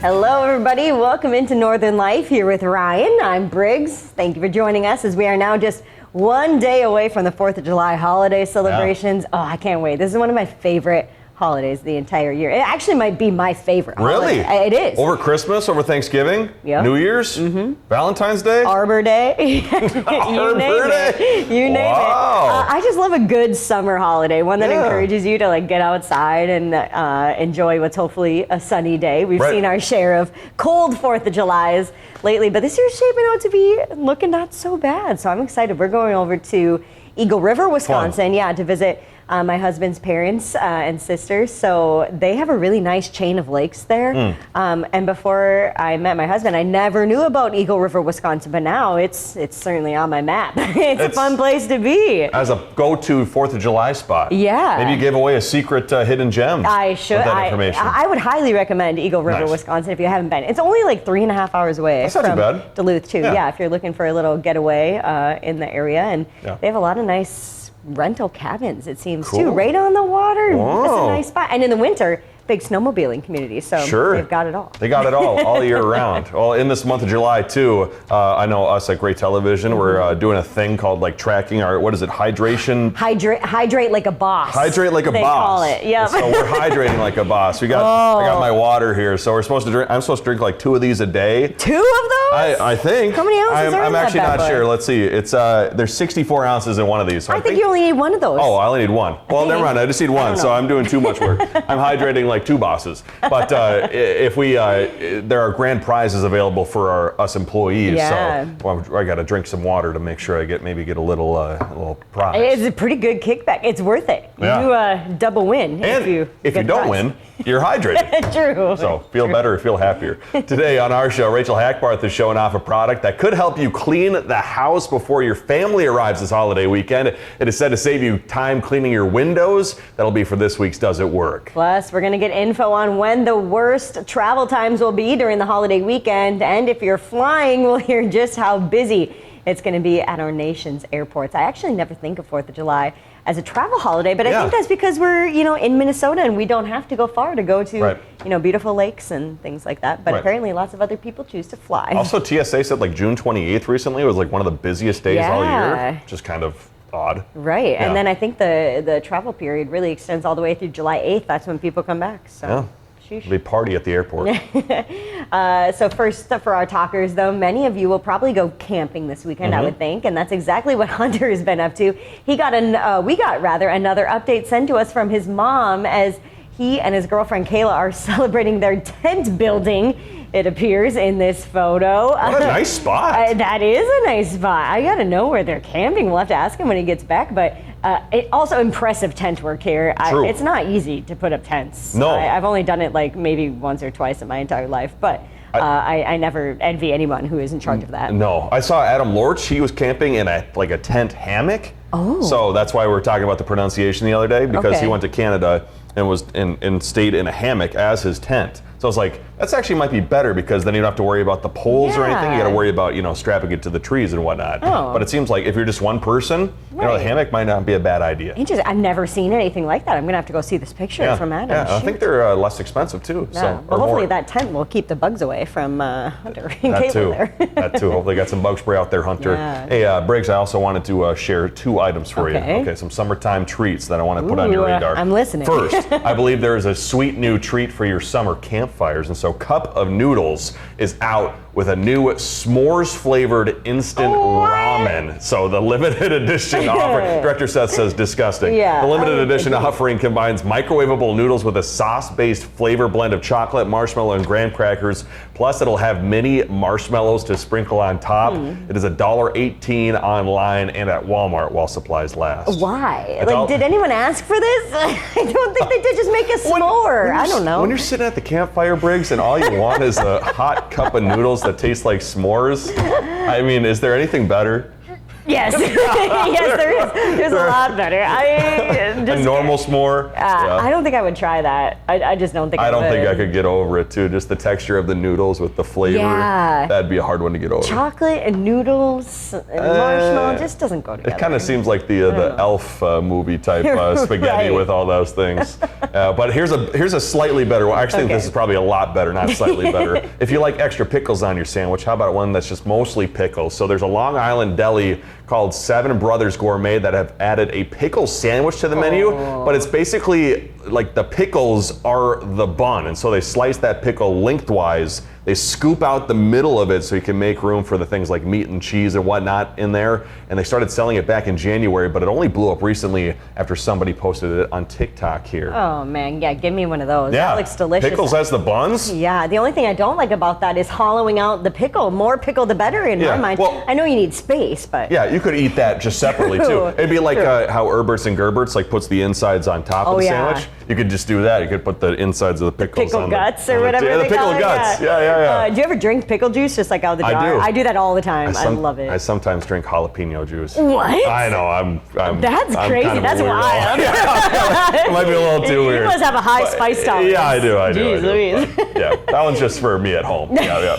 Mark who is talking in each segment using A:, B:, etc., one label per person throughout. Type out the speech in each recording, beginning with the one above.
A: Hello, everybody. Welcome into Northern Life here with Ryan. I'm Briggs. Thank you for joining us as we are now just one day away from the 4th of July holiday celebrations. Yeah. Oh, I can't wait. This is one of my favorite holidays the entire year. It actually might be my favorite
B: holiday.
A: Really? It is.
B: Over Christmas, over Thanksgiving,
A: yep.
B: New Year's, Valentine's Day?
A: Arbor Day.
B: Arbor Day?
A: You name it. I just love a good summer holiday, one that encourages you to like get outside and enjoy what's hopefully a sunny day. We've seen our share of cold 4th of Julys lately, but this year's shaping out to be looking not so bad. So I'm excited. We're going over to Eagle River, Wisconsin, to visit my husband's parents and sisters. So they have a really nice chain of lakes there. And before I met my husband, I never knew about Eagle River, Wisconsin, but now it's certainly on my map. It's a fun place to be.
B: As a go-to 4th of July spot.
A: Yeah.
B: Maybe you gave away a secret hidden gem.
A: I should.
B: With that information.
A: I would highly recommend Eagle River, Wisconsin, if you haven't been. It's only like 3.5 hours away
B: That's not
A: from
B: too bad.
A: Duluth, too. Yeah, if you're looking for a little getaway in the area. And they have a lot of nice rental cabins, it seems, too, right on the water.
B: Whoa.
A: It's a nice spot. And in the winter, big snowmobiling community, so they've got it all.
B: They got it all year round. Well, in this month of July, too, I know us at Great Television, we're doing a thing called like tracking our, what is it, hydration?
A: Hydrate like a boss.
B: Hydrate like a boss.
A: They call it, yeah.
B: So we're hydrating like a boss. I got my water here, so I'm supposed to drink like 2 of these a day.
A: 2 of those?
B: I think.
A: How many ounces are in
B: I'm
A: that
B: actually
A: bad
B: not
A: boy?
B: sure. Let's see. It's there's 64 ounces in one of these. So
A: I think you only need 1 of those.
B: Oh, I only need 1. Well, never mind. I just need 1, so I'm doing too much work. I'm hydrating like 2 bosses. But if we, there are grand prizes available for us employees.
A: Yeah.
B: So I got to drink some water to make sure I maybe get a little prize.
A: It's a pretty good kickback. It's worth it.
B: Yeah.
A: You double win
B: and
A: if you
B: don't win, you're hydrated.
A: True.
B: So feel better, feel happier. Today on our show, Rachel Hackbarth is showing off a product that could help you clean the house before your family arrives this holiday weekend. It is said to save you time cleaning your windows. That'll be for this week's Does It Work?
A: Plus, we're going to get info on when the worst travel times will be during the holiday weekend. And if you're flying, we'll hear just how busy it's going to be at our nation's airports. I actually never think of 4th of July as a travel holiday, but I think that's because we're, in Minnesota and we don't have to go far to go to, beautiful lakes and things like that. But apparently lots of other people choose to fly.
B: Also, TSA said like June 28th recently was like one of the busiest days all year, which is kind of odd.
A: Right, and then I think the travel period really extends all the way through July 8th. That's when people come back. So.
B: They party at the airport.
A: So first, for our talkers, though, many of you will probably go camping this weekend, I would think, and that's exactly what Hunter has been up to. We got another update sent to us from his mom as he and his girlfriend Kayla are celebrating their tent building. It appears in this photo.
B: What a nice spot.
A: That is a nice spot. I gotta know where they're camping. We'll have to ask him when he gets back, but also impressive tent work here.
B: True.
A: It's not easy to put up tents.
B: No.
A: I've only done it like maybe once or twice in my entire life, but I never envy anyone who is in charge of that.
B: No. I saw Adam Lorch. He was camping in a tent hammock.
A: Oh.
B: So that's why we were talking about the pronunciation the other day, because he went to Canada and stayed in a hammock as his tent. So I was like, that's actually might be better because then you don't have to worry about the poles or anything. You got to worry about, strapping it to the trees and whatnot.
A: Oh.
B: But it seems like if you're just one person, the hammock might not be a bad idea.
A: Interesting. I've never seen anything like that. I'm going to have to go see this picture from Adam.
B: Yeah, I think they're less expensive too.
A: Yeah.
B: So,
A: well, hopefully that tent will keep the bugs away from Hunter and
B: that
A: Caitlin
B: too.
A: there.
B: That too. Hopefully got some bug spray out there, Hunter.
A: Yeah.
B: Hey, Briggs, I also wanted to share 2 items for you. Okay, some summertime treats that I want to put on your radar.
A: I'm listening.
B: First, I believe there is a sweet new treat for your summer campfires, and so Cup of Noodles is out with a new s'mores flavored instant ramen. So the limited edition offering, Director Seth says disgusting.
A: Yeah,
B: the limited edition offering combines microwavable noodles with a sauce-based flavor blend of chocolate, marshmallow, and graham crackers. Plus, it'll have mini marshmallows to sprinkle on top. It is $1.18 online and at Walmart while supplies last.
A: Why? Did anyone ask for this? I don't think they did just make a s'more. I don't know.
B: When you're sitting at the campfire, Briggs, and all you want is a hot cup of noodles that taste like s'mores, I mean, is there anything better?
A: Yes, yes, there is. There's a lot better.
B: A normal s'more.
A: I don't think I would try that. I just don't think I
B: don't
A: would.
B: think I could get over it too. Just the texture of the noodles with the flavor.
A: Yeah.
B: That'd be a hard one to get over.
A: Chocolate and noodles and marshmallow just doesn't go together.
B: It kind of seems like the Elf movie type spaghetti
A: Right.
B: with all those things. But here's a slightly better one. Actually,
A: Okay.
B: this is probably a lot better, not slightly better. If you like extra pickles on your sandwich, how about one that's just mostly pickles? So there's a Long Island deli called Seven Brothers Gourmet that have added a pickle sandwich to the menu, but it's basically like the pickles are the bun, and so they slice that pickle lengthwise. They scoop out the middle of it so you can make room for the things like meat and cheese and whatnot in there. And they started selling it back in January, but it only blew up recently after somebody posted it on TikTok here.
A: Oh man, yeah, give me one of those.
B: Yeah,
A: That looks delicious.
B: pickles as the buns?
A: Yeah, the only thing I don't like about that is hollowing out the pickle. More pickle, the better in my mind.
B: Well,
A: I know you need space, but
B: yeah, you could eat that just separately too.
A: True,
B: It'd be like how Herberts and Gerberts like puts the insides on top of the sandwich. You could just do that. You could put the insides of the pickles
A: pickle
B: on
A: guts
B: the,
A: or whatever
B: the
A: they
B: pickle
A: call it.
B: guts. Yeah.
A: Do you ever drink pickle juice just like out of the jar?
B: I do.
A: that all the time. I love it.
B: I sometimes drink jalapeno juice.
A: What?
B: I know. I'm
A: That's
B: I'm
A: crazy.
B: kind of a
A: That's
B: weirdo.
A: wild.
B: It might be a little too
A: You
B: weird.
A: must have a high spice tolerance.
B: Yeah, I do.
A: Jeez Louise.
B: But, yeah, that one's just for me at home. Yeah.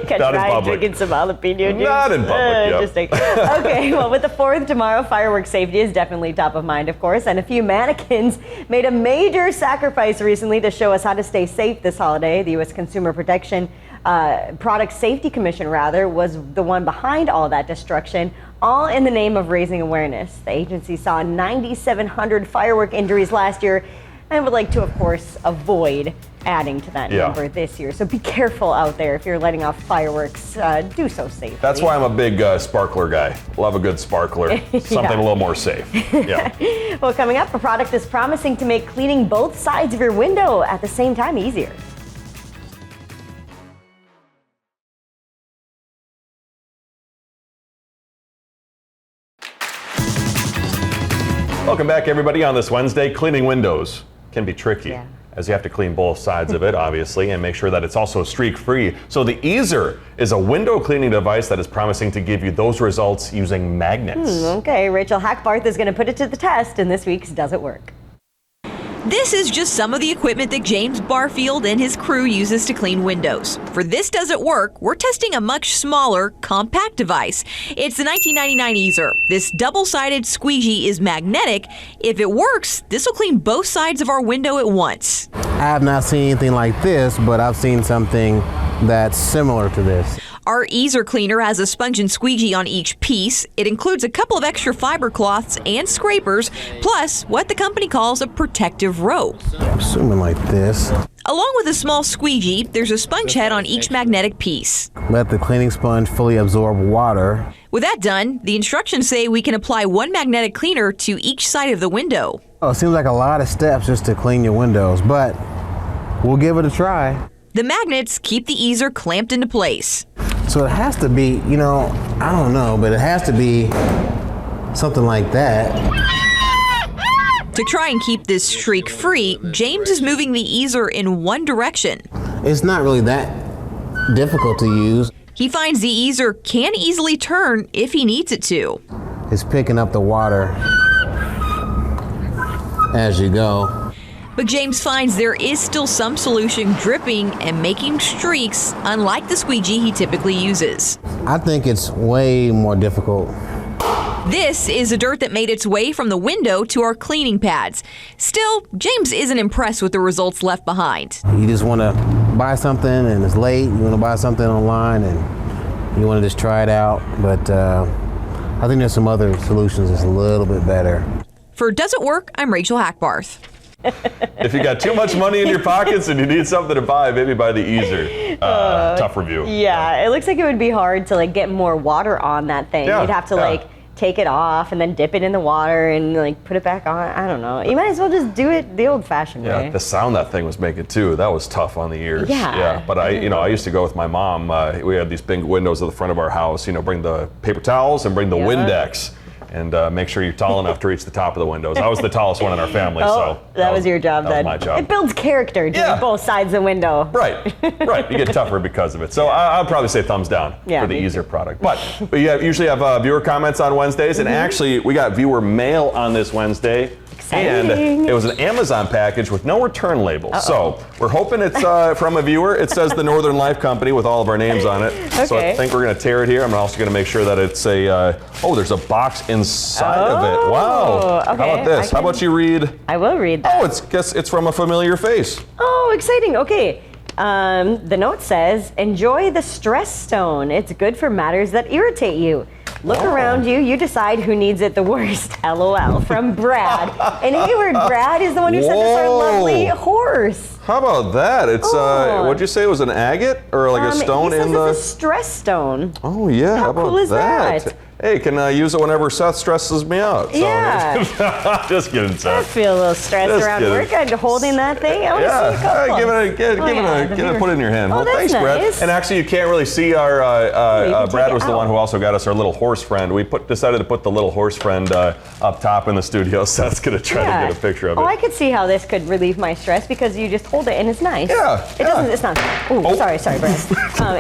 A: Catch
B: Not in
A: Ryan
B: public.
A: drinking some jalapeno juice.
B: Not in public, yep.
A: Interesting. Okay, well, with the 4th tomorrow, fireworks safety is definitely top of mind, of course, and a few mannequins made a major sacrifice recently to show us how to stay safe this holiday. The U.S. Consumer Protection Product Safety Commission, was the one behind all that destruction, all in the name of raising awareness. The agency saw 9,700 firework injuries last year and would like to, of course, avoid adding to that number this year. So be careful out there if you're letting off fireworks. Do so safely.
B: That's why I'm a big sparkler guy. Love a good sparkler. Something a little more safe. Yeah.
A: Well, coming up, a product is promising to make cleaning both sides of your window at the same time easier.
B: Welcome back, everybody, on this Wednesday. Cleaning windows can be tricky, as you have to clean both sides of it, obviously, and make sure that it's also streak-free. So the Eazer is a window cleaning device that is promising to give you those results using magnets.
A: Okay, Rachel Hackbarth is going to put it to the test in this week's Does It Work?
C: This is just some of the equipment that James Barfield and his crew uses to clean windows. For This Does It Work, we're testing a much smaller, compact device. It's the 1999 Eazer. This double-sided squeegee is magnetic. If it works, this will clean both sides of our window at once.
D: I have not seen anything like this, but I've seen something that's similar to this.
C: Our Eazer cleaner has a sponge and squeegee on each piece. It includes a couple of extra fiber cloths and scrapers, plus what the company calls a protective rope.
D: I'm assuming like this.
C: Along with a small squeegee, there's a sponge head on each magnetic piece.
D: Let the cleaning sponge fully absorb water.
C: With that done, the instructions say we can apply one magnetic cleaner to each side of the window.
D: Oh, it seems like a lot of steps just to clean your windows, but we'll give it a try.
C: The magnets keep the Eazer clamped into place.
D: So it has to be, I don't know, but it has to be something like that.
C: To try and keep this streak free, James is moving the Eazer in one direction.
D: It's not really that difficult to use.
C: He finds the Eazer can easily turn if he needs it to.
D: It's picking up the water as you go.
C: But James finds there is still some solution dripping and making streaks, unlike the squeegee he typically uses.
D: I think it's way more difficult.
C: This is the dirt that made its way from the window to our cleaning pads. Still, James isn't impressed with the results left behind.
D: You just want to buy something and it's late. You want to buy something online and you want to just try it out. But I think there's some other solutions that's a little bit better.
C: For Does It Work, I'm Rachel Hackbarth.
B: If you got too much money in your pockets and you need something to buy, maybe buy the Eazer. Tough review.
A: Yeah, it looks like it would be hard to get more water on that thing.
B: Yeah,
A: You'd have to take it off and then dip it in the water and put it back on. I don't know. You might as well just do it the old-fashioned way.
B: Yeah, the sound that thing was making too, that was tough on the ears.
A: Yeah.
B: But I used to go with my mom. We had these big windows at the front of our house. Bring the paper towels and bring the Windex. and make sure you're tall enough to reach the top of the windows. I was the tallest one in our family, so
A: that was your job then.
B: That was my job.
A: It builds character doing both sides of the window.
B: Right. You get tougher because of it. So I'll probably say thumbs down for the easier product. But we usually have viewer comments on Wednesdays, and actually we got viewer mail on this Wednesday.
A: Exciting.
B: And it was an Amazon package with no return label. So we're hoping it's from a viewer. It says the Northern Life Company with all of our names on it.
A: Okay.
B: So I think we're going to tear it here. I'm also going to make sure that it's there's a box inside of it. Wow.
A: Okay.
B: How about this? How about you read?
A: I will read that.
B: Oh, it's from a familiar face.
A: Oh, exciting. Okay. The note says, enjoy the stress stone. It's good for matters that irritate you. Look around you. You decide who needs it the worst. LOL. From Brad. And Hayward, Brad is the one who sent us our lovely horse.
B: How about that? It's what'd you say? It was an agate or like a stone
A: he says
B: in the?
A: It's a stress stone.
B: Oh yeah.
A: How
B: about
A: cool is that?
B: Hey, can I use it whenever Seth stresses me out? So
A: Yeah.
B: just kidding,
A: I
B: Seth.
A: feel a little stressed
B: Just
A: around
B: kidding.
A: work and holding that thing. I want to see a couple.
B: Put it in your hand.
A: Oh,
B: Well,
A: that's
B: thanks, Brad.
A: nice.
B: And actually, you can't really see our
A: can
B: Brad
A: take
B: was
A: it
B: the one
A: out.
B: who also got us our little horse friend. We decided to put the little horse friend up top in the studio. Seth's gonna try to get a picture of it.
A: Oh, I could see how this could relieve my stress because you just hold it and it's nice.
B: Yeah,
A: It doesn't. It's not. Ooh,
B: Oh.
A: sorry, Brad.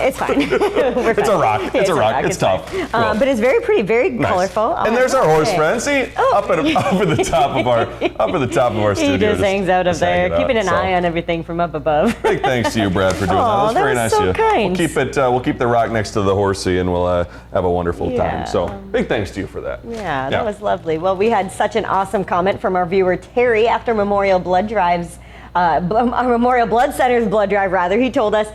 A: It's fine. We're
B: It's
A: fine.
B: a rock.
A: Yeah,
B: It's a rock. It's
A: fine.
B: tough. Cool.
A: But it's very pretty, very
B: Nice.
A: colorful. Oh,
B: And there's
A: I
B: our
A: love
B: horse
A: it.
B: friend. See, up at the top of our
A: He
B: studio.
A: just hangs out up there,
B: hanging out.
A: keeping an
B: So,
A: eye on everything from up above.
B: Big thanks to you, Brad, for doing that.
A: Aw,
B: That was very
A: that
B: nice
A: was so
B: of you.
A: kind.
B: We'll keep it. We'll keep the rock next to the horsey, and we'll have a wonderful
A: Yeah.
B: time. So big thanks to you for that.
A: Yeah, that was lovely. Well, we had such an awesome comment from our viewer Terry after Memorial Blood Drive's, our Memorial Blood Center's blood drive. Rather, he told us.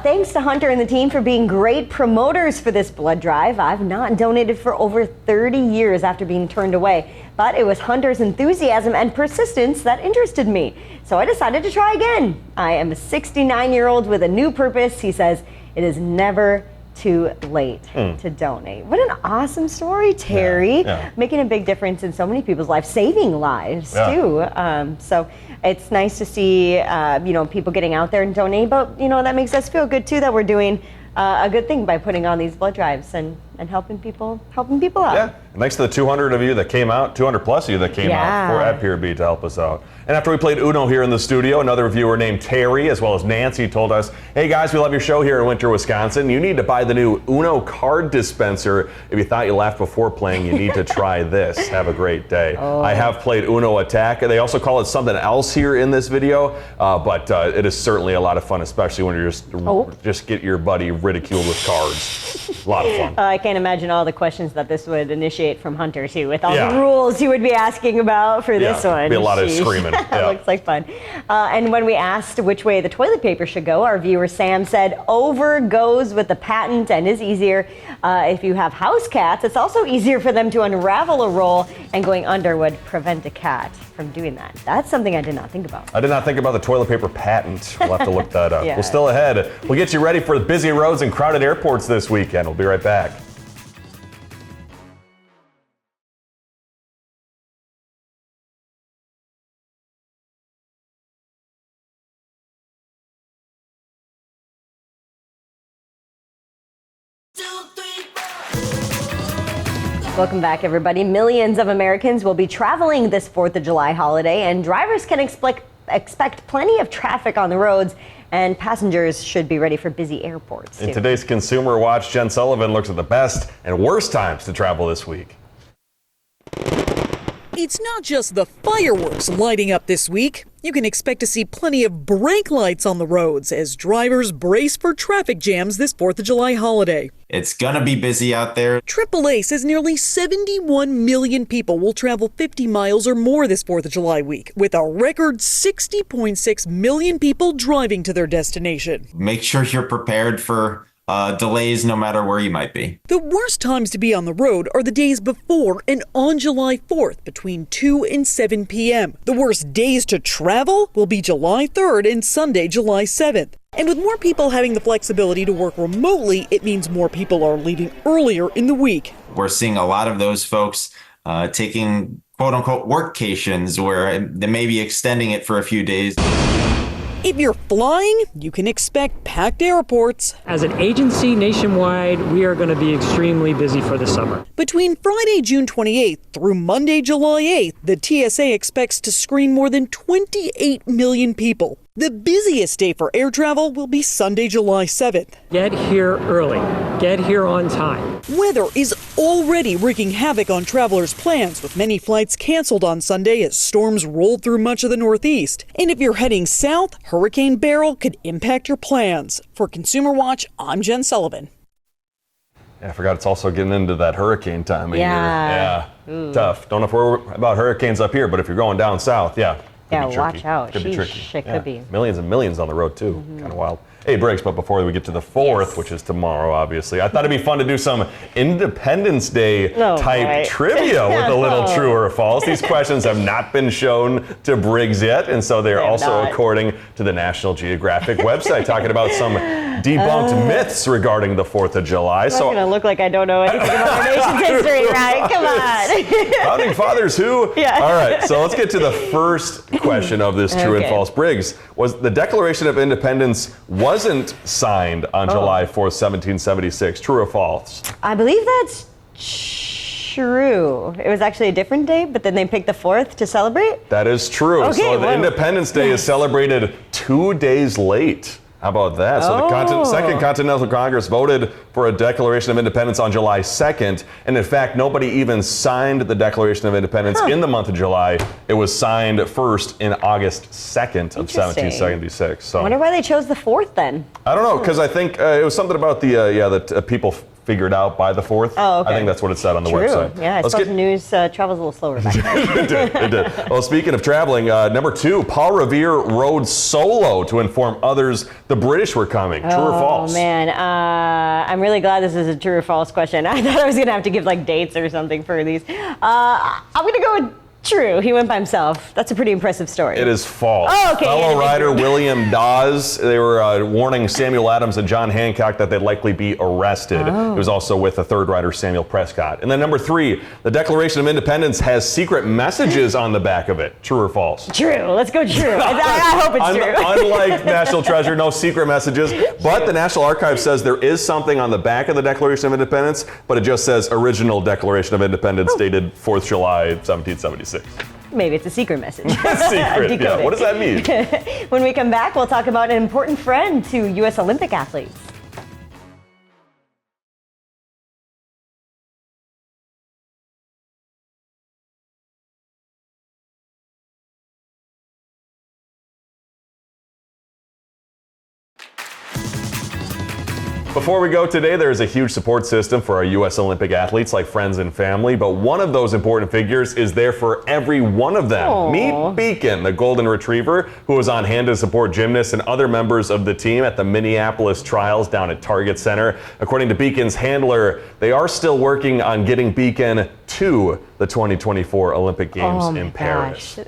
A: Thanks to Hunter and the team for being great promoters for this blood drive. I've not donated for over 30 years after being turned away, but it was Hunter's enthusiasm and persistence that interested me. So I decided to try again. I am a 69-year-old with a new purpose. He says it is never too late to donate. What an awesome story, Terry.
B: Yeah.
A: Making a big difference in so many people's lives, saving lives too. So it's nice to see people getting out there and donating, but that makes us feel good too that we're doing a good thing by putting on these blood drives and helping people out.
B: Yeah. And thanks to the 200 of you that came out, 200 plus of you that came out for at Pier B to help us out. And after we played Uno here in the studio, another viewer named Terry, as well as Nancy, told us, hey guys, we love your show here in Winter, Wisconsin. You need to buy the new Uno card dispenser. If you thought you laughed before playing, you need to try this. Have a great day. I have played Uno Attack. They also call it something else here in this video, but it is certainly a lot of fun, especially when you're just get your buddy ridiculed with cards. A lot of fun.
A: I can't imagine all the questions that this would initiate from Hunter too, with all the rules he would be asking about for this one.
B: Be a lot of
A: Sheesh.
B: screaming.
A: That looks like fun. And when we asked which way the toilet paper should go, our viewer Sam said over goes with the patent and is easier. If you have house cats, it's also easier for them to unravel a roll, and going under would prevent a cat from doing that. That's something I did not think about.
B: I did not think about the toilet paper patent. We'll have to look that up.
A: Yeah.
B: Well, still ahead. We'll get you ready for the busy roads and crowded airports this weekend. We'll be right back.
A: Welcome back, everybody. Millions of Americans will be traveling this 4th of July holiday, and drivers can expect plenty of traffic on the roads, and passengers should be ready for busy airports,
B: In
A: too.
B: today's Consumer Watch, Jen Sullivan looks at the best and worst times to travel this week.
E: It's not just the fireworks lighting up this week. You can expect to see plenty of brake lights on the roads as drivers brace for traffic jams this 4th of July holiday.
F: It's gonna be busy out there.
E: AAA says nearly 71 million people will travel 50 miles or more this 4th of July week, with a record 60.6 million people driving to their destination.
F: Make sure you're prepared for delays no matter where you might be.
E: The worst times to be on the road are the days before and on July 4th between 2 and 7 p.m. The worst days to travel will be July 3rd and Sunday, July 7th. And with more people having the flexibility to work remotely, it means more people are leaving earlier in the week.
F: We're seeing a lot of those folks taking quote unquote workcations where they may be extending it for a few days.
E: If you're flying, you can expect packed airports.
G: As an agency nationwide, we are going to be extremely busy for the summer.
E: Between Friday, June 28th through Monday, July 8th, the TSA expects to screen more than 28 million people. The busiest day for air travel will be Sunday, July 7th.
G: Get here early. Get here on time.
E: Weather is already wreaking havoc on travelers' plans, with many flights canceled on Sunday as storms rolled through much of the Northeast. And if you're heading south, Hurricane Beryl could impact your plans. For Consumer Watch, I'm Jen Sullivan.
B: Yeah, I forgot it's also getting into that hurricane time of
A: Yeah.
B: year. Yeah, tough. Don't know if we're about hurricanes up here, but if you're going down south, yeah.
A: Yeah,
B: Could be
A: watch
B: tricky.
A: out.
B: Could be tricky.
A: It could be.
B: Millions and millions on the road, too. Kind of wild. Hey, Briggs, but before we get to the 4th, which is tomorrow, obviously, I thought it'd be fun to do some Independence Day type trivia with a little true or false. These questions have not been shown to Briggs yet, and so they're also according to the National Geographic website, talking about some debunked myths regarding the 4th of July.
A: It's going to look like I don't know anything about our nation's history, right? Come on.
B: Founding fathers who?
A: Yeah.
B: All right, so let's get to the first question of this true and false. Briggs, was the Declaration of Independence wasn't signed on July 4th, 1776. True or false?
A: I believe that's true. It was actually a different day, but then they picked the 4th to celebrate?
B: That is true.
A: Okay,
B: so the Independence Day is celebrated 2 days late. How about that? So the Second Continental Congress voted for a Declaration of Independence on July 2nd, and in fact, nobody even signed the Declaration of Independence in the month of July. It was signed first in August 2nd of 1776. So
A: I wonder why they chose the 4th then.
B: I don't know, because I think it was something about the people figured out by the 4th.
A: Oh, okay.
B: I think that's what it said on the website.
A: Yeah, I suppose news travels a little slower back then.
B: It did. Well, speaking of traveling, number 2, Paul Revere rode solo to inform others the British were coming. True or false?
A: Oh, man. I'm really glad this is a true or false question. I thought I was going to have to give like dates or something for these. I'm going to go with true. He went by himself. That's a pretty impressive story.
B: It is false.
A: Oh, okay.
B: Fellow rider William Dawes, they were warning Samuel Adams and John Hancock that they'd likely be arrested. He was also with a third rider, Samuel Prescott. And then number 3, the Declaration of Independence has secret messages on the back of it. True or false?
A: True. Let's go true. I hope it's true.
B: Unlike National Treasure, no secret messages. But the National Archives says there is something on the back of the Declaration of Independence, but it just says Original Declaration of Independence dated 4th July, 1776.
A: Maybe it's a secret message.
B: Secret, yeah. What does that mean?
A: When we come back, we'll talk about an important friend to U.S. Olympic athletes.
B: Before we go today, there is a huge support system for our U.S. Olympic athletes, like friends and family, but one of those important figures is there for every one of them.
A: Aww.
B: Meet Beacon, the golden retriever, who was on hand to support gymnasts and other members of the team at the Minneapolis trials down at Target Center. According to Beacon's handler, they are still working on getting Beacon to the 2024 Olympic Games in Paris.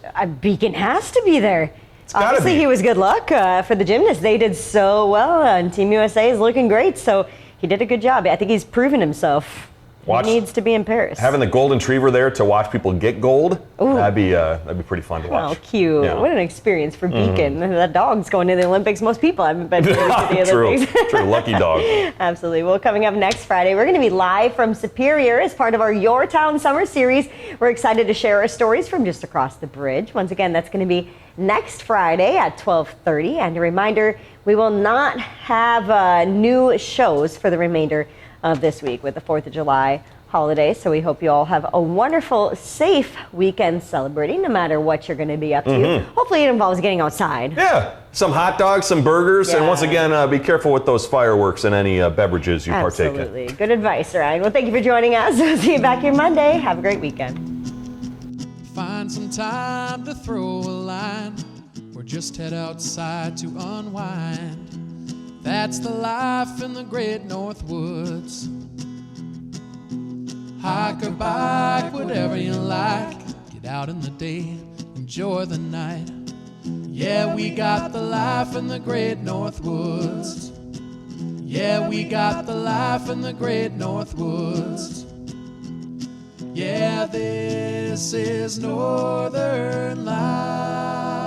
A: Beacon has to be there. Obviously,
B: be.
A: he was good luck for the gymnasts. They did so well, and Team USA is looking great, so he did a good job. I think he's proven himself. He needs to be in Paris.
B: Having the golden retriever there to watch people get gold, that'd be pretty fun to watch.
A: Oh, cute. Yeah. What an experience for Beacon. That dog's going to the Olympics. Most people haven't been to the Olympics.
B: True. Lucky dog.
A: Absolutely. Well, coming up next Friday, we're going to be live from Superior as part of our Your Town Summer Series. We're excited to share our stories from just across the bridge. Once again, that's going to be next Friday at 12:30. And a reminder, we will not have new shows for the remainder of this week with the 4th of July holiday. So we hope you all have a wonderful, safe weekend celebrating, no matter what you're going to be up to. Hopefully it involves getting outside.
B: Yeah, some hot dogs, some burgers, and once again, be careful with those fireworks and any beverages you partake in.
A: Absolutely. Good advice, Ryan. Well, thank you for joining us. We'll see you back here Monday. Have a great weekend.
H: Find some time to throw a line or just head outside to unwind. That's the life in the great North Woods. Hike or bike, whatever you like. Get out in the day, enjoy the night. Yeah, we got the life in the great North Woods. Yeah, we got the life in the great North Woods. Yeah, this is Northern Life.